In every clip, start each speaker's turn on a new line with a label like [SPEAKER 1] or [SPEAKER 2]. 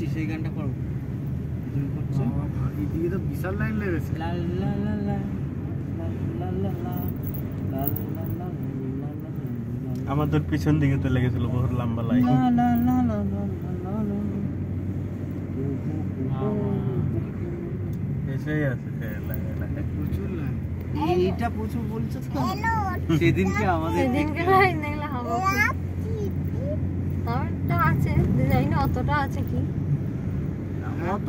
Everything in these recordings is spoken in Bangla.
[SPEAKER 1] করছি সেই গানটা করো তুমি করছো
[SPEAKER 2] এদিকে তো বিশাল লাইন লেগেছে
[SPEAKER 1] লা লা লা লা লা লা লা লা লা লা
[SPEAKER 3] আমাদের পিছন দিকে তো লেগেছিল বহুত লম্বা লাইন
[SPEAKER 1] লা লা লা লা লা লা
[SPEAKER 3] এসেই আছে
[SPEAKER 2] প্রচুর লাইন
[SPEAKER 1] এইটা প্রচুর বলছো তো সেদিনকে আমাদের
[SPEAKER 4] সেদিনকে লাইন দেখলে হবে আমারটা আছে জানি না অতটা আছে কি
[SPEAKER 1] অত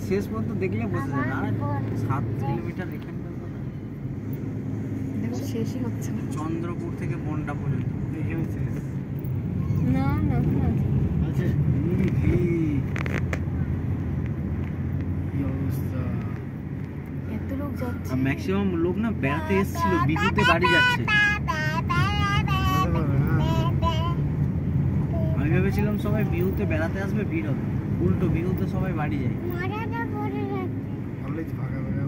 [SPEAKER 1] শেষ পর্যন্ত দেখলে বোঝা যায় না 7 কিলোমিটার এখানকার কথা
[SPEAKER 4] দেখো শেষই হচ্ছে না
[SPEAKER 1] চন্দ্রপুর থেকে বন্ডা পর্যন্ত
[SPEAKER 2] এখানে শেষ
[SPEAKER 4] না না
[SPEAKER 2] আছে কি অবস্থা
[SPEAKER 4] এত লোক যাচ্ছে
[SPEAKER 1] আর ম্যাক্সিমাম লোক না বেড়াতে এসেছিল বিহুতে বাড়ি যাচ্ছে আমি ভেবেছিলাম সবাই বিহুতে বেড়াতে আসবে ভিড় হবে উল্টো বিহুতে সবাই বাড়ি যায়
[SPEAKER 2] কলেজ ভাগা ভাগা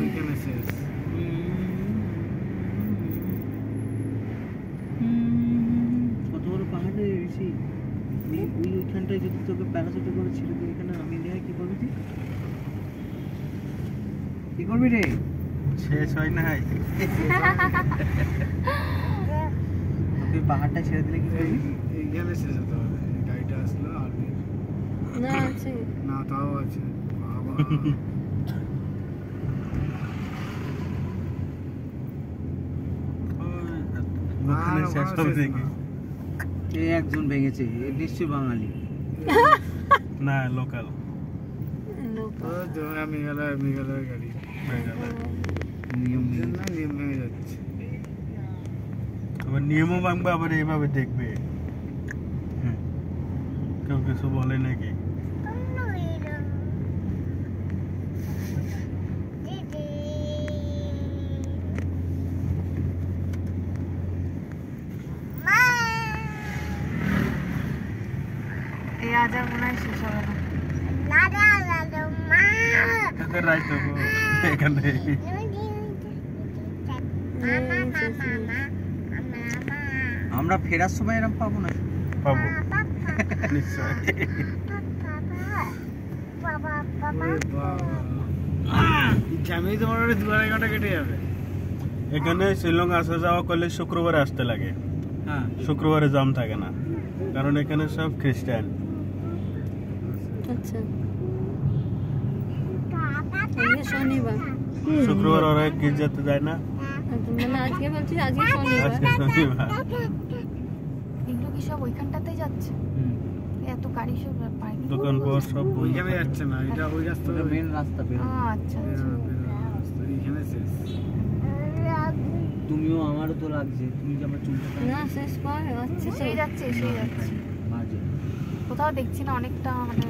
[SPEAKER 2] ওইখানে শেষ
[SPEAKER 1] কত বড় পাহাড়ে এসেছি ওইখানটায় যদি তোকে প্যারাসুটে করে ছেড়ে দিই এখানে আমি দেয় কি করবি তুই কি করবি রে
[SPEAKER 3] শেষ হয় না
[SPEAKER 1] তুই পাহাড়টা ছেড়ে দিলে কি করবি
[SPEAKER 2] এইখানে শেষ হতে হবে গাড়িটা আসলো আর
[SPEAKER 4] না আছে
[SPEAKER 2] না তাও আছে বাবা
[SPEAKER 3] ওখানে শেষ হবে দেখি
[SPEAKER 1] এই একজন ভেঙেছে এ নিশ্চয়ই বাঙালি
[SPEAKER 3] না লোকাল
[SPEAKER 4] লোক
[SPEAKER 2] মেঘালয়ের গাড়ি
[SPEAKER 1] নিয়ম
[SPEAKER 2] না নিয়ম ভেঙে যাচ্ছে
[SPEAKER 3] আবার নিয়মও ভাঙবে আবার এইভাবে দেখবে কেউ কিছু বলে নাকি
[SPEAKER 4] এই আজ আর মনে হয় শেষ হবে না
[SPEAKER 3] এখানে
[SPEAKER 1] আমরা ফেরার সময় এরকম পাবো না
[SPEAKER 3] পাবো নিশ্চয়
[SPEAKER 2] জ্যামেই তোমার 2-2.5 ঘন্টা কেটে যাবে
[SPEAKER 3] এখানে শিলং আসা যাওয়া করলে শুক্রবারে আসতে লাগে
[SPEAKER 1] হ্যাঁ
[SPEAKER 3] শুক্রবারে জাম থাকে না কারণ এখানে সব খ্রিস্টান
[SPEAKER 4] আচ্ছা আজকে শনিবার
[SPEAKER 3] শুক্রবার ওরা গির্জাতে যায় না
[SPEAKER 4] মানে আজকে বলছি আজকে শনিবার
[SPEAKER 3] আজকে শনিবার
[SPEAKER 4] এগুলো কি সব ওইখানটাতেই যাচ্ছে এত গাড়ি সব পাইনি
[SPEAKER 3] দোকান পাওয়ার সব
[SPEAKER 2] ওইখানে যাচ্ছে না এটা ওই রাস্তা
[SPEAKER 1] মেন রাস্তা বের
[SPEAKER 4] আচ্ছা
[SPEAKER 2] এইখানে শেষ
[SPEAKER 1] তুমিও আমারও তো লাগছে তুমি যে আমার চুলটা
[SPEAKER 4] না শেষ করে আচ্ছা সেই যাচ্ছে
[SPEAKER 1] বাজে
[SPEAKER 4] কোথাও দেখছি না অনেকটা মানে